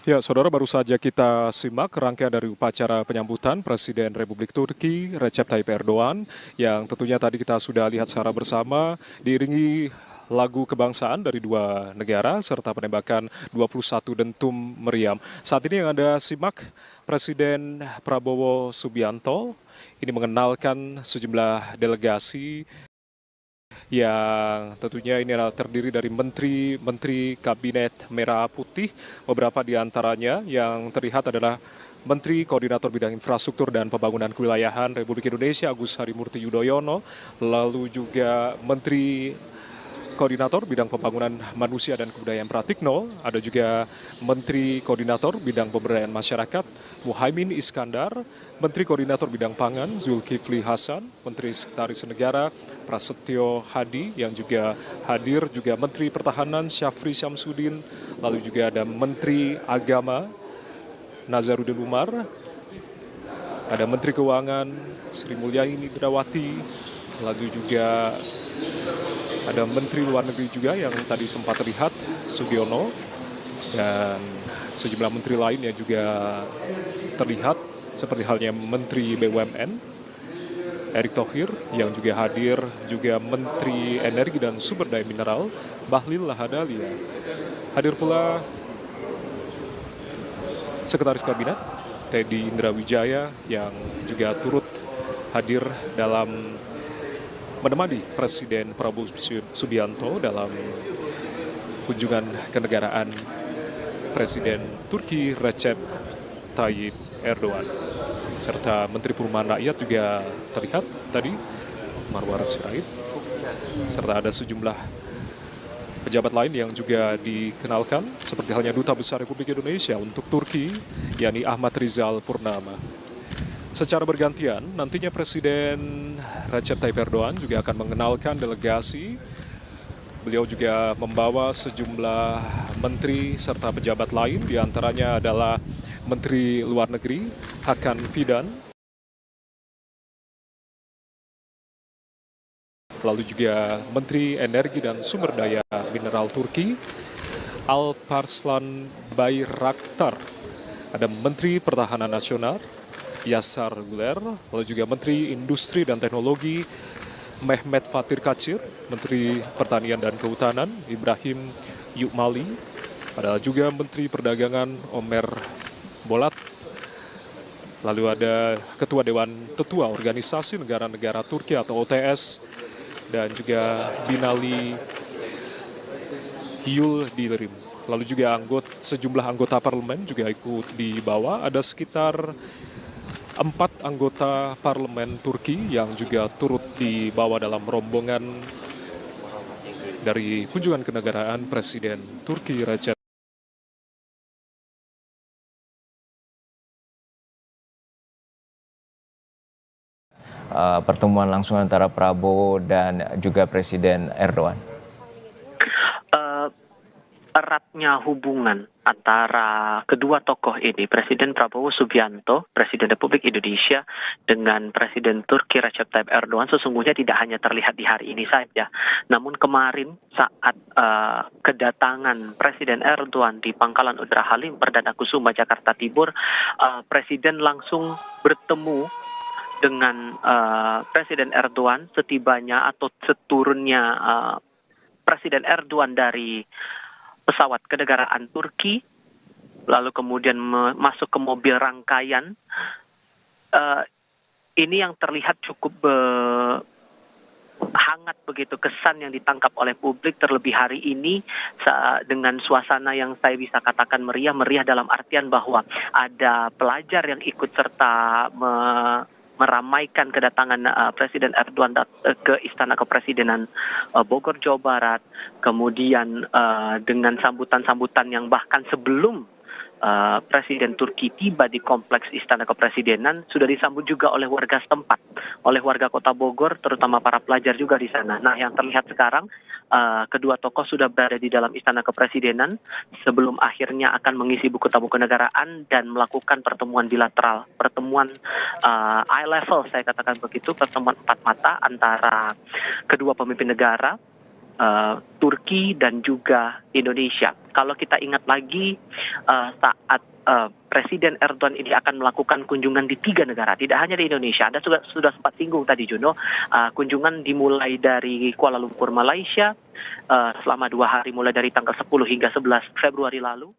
Ya, saudara, baru saja kita simak rangkaian dari upacara penyambutan Presiden Republik Turki Recep Tayyip Erdogan yang tentunya tadi kita sudah lihat secara bersama diiringi lagu kebangsaan dari dua negara serta penembakan 21 dentum meriam. Saat ini yang Anda simak Presiden Prabowo Subianto ini mengenalkan sejumlah delegasi yang tentunya ini adalah terdiri dari menteri-menteri Kabinet Merah Putih. Beberapa di antaranya yang terlihat adalah Menteri Koordinator Bidang Infrastruktur dan Pembangunan Kewilayahan Republik Indonesia Agus Harimurti Yudhoyono, lalu juga Menteri Koordinator Bidang Pembangunan Manusia dan Kebudayaan Pratikno, ada juga Menteri Koordinator Bidang Pemberdayaan Masyarakat Muhaimin Iskandar, Menteri Koordinator Bidang Pangan Zulkifli Hasan, Menteri Sekretaris Negara Prasetyo Hadi yang juga hadir, juga Menteri Pertahanan Syafri Syamsuddin, lalu juga ada Menteri Agama Nazarudin Umar, ada Menteri Keuangan Sri Mulyani Indrawati, lalu juga ada Menteri Luar Negeri juga yang tadi sempat terlihat, Sugiono, dan sejumlah menteri lain yang juga terlihat, seperti halnya Menteri BUMN, Erick Thohir, yang juga hadir, juga Menteri Energi dan Sumber Daya Mineral, Bahlil Lahadalia. Hadir pula Sekretaris Kabinet, Teddy Indrawijaya, yang juga turut hadir dalam menemani Presiden Prabowo Subianto dalam kunjungan kenegaraan Presiden Turki Recep Tayyip Erdogan. Serta Menteri Perumahan Rakyat juga terlihat tadi, Marwar Sirait, serta ada sejumlah pejabat lain yang juga dikenalkan, seperti halnya Duta Besar Republik Indonesia untuk Turki, yakni Ahmad Rizal Purnama. Secara bergantian, nantinya Presiden Recep Tayyip Erdogan juga akan mengenalkan delegasi. Beliau juga membawa sejumlah menteri serta pejabat lain, diantaranya adalah Menteri Luar Negeri Hakan Fidan, lalu juga Menteri Energi dan Sumber Daya Mineral Turki Alparslan Bayraktar, ada Menteri Pertahanan Nasional Yasar Guler, lalu juga Menteri Industri dan Teknologi Mehmet Fatir Kacir, Menteri Pertanian dan Kehutanan Ibrahim Yukmali, ada juga Menteri Perdagangan Omer Bolat, lalu ada Ketua Dewan Tetua Organisasi Negara-Negara Turki atau OTS, dan juga Binali Yildirim. Lalu juga sejumlah anggota parlemen juga ikut dibawa, ada sekitar 4 anggota parlemen Turki yang juga turut dibawa dalam rombongan dari kunjungan kenegaraan Presiden Turki Recep. Pertemuan langsung antara Prabowo dan juga Presiden Erdogan? Eratnya hubungan antara kedua tokoh ini, Presiden Prabowo Subianto, Presiden Republik Indonesia, dengan Presiden Turki Recep Tayyip Erdogan sesungguhnya tidak hanya terlihat di hari ini saja. Namun kemarin saat kedatangan Presiden Erdogan di Pangkalan Udara Halim Perdana Kusuma Jakarta Timur, Presiden langsung bertemu dengan Presiden Erdogan setibanya atau seturunnya Presiden Erdogan dari pesawat kenegaraan Turki, lalu kemudian masuk ke mobil rangkaian. Ini yang terlihat cukup hangat begitu kesan yang ditangkap oleh publik, terlebih hari ini dengan suasana yang saya bisa katakan meriah dalam artian bahwa ada pelajar yang ikut serta meramaikan kedatangan Presiden Erdogan ke Istana Kepresidenan Bogor, Jawa Barat. Kemudian dengan sambutan-sambutan yang bahkan sebelum Presiden Turki tiba di kompleks Istana Kepresidenan sudah disambut juga oleh warga setempat, oleh warga Kota Bogor, terutama para pelajar juga di sana. Nah, yang terlihat sekarang kedua tokoh sudah berada di dalam Istana Kepresidenan sebelum akhirnya akan mengisi buku tamu kenegaraan dan melakukan pertemuan bilateral, pertemuan eye level, saya katakan begitu, pertemuan empat mata antara kedua pemimpin negara. Turki dan juga Indonesia. Kalau kita ingat lagi saat Presiden Erdogan ini akan melakukan kunjungan di 3 negara, tidak hanya di Indonesia. Anda sudah sempat singgung tadi, Juno. Kunjungan dimulai dari Kuala Lumpur, Malaysia, selama 2 hari, mulai dari tanggal 10 hingga 11 Februari lalu.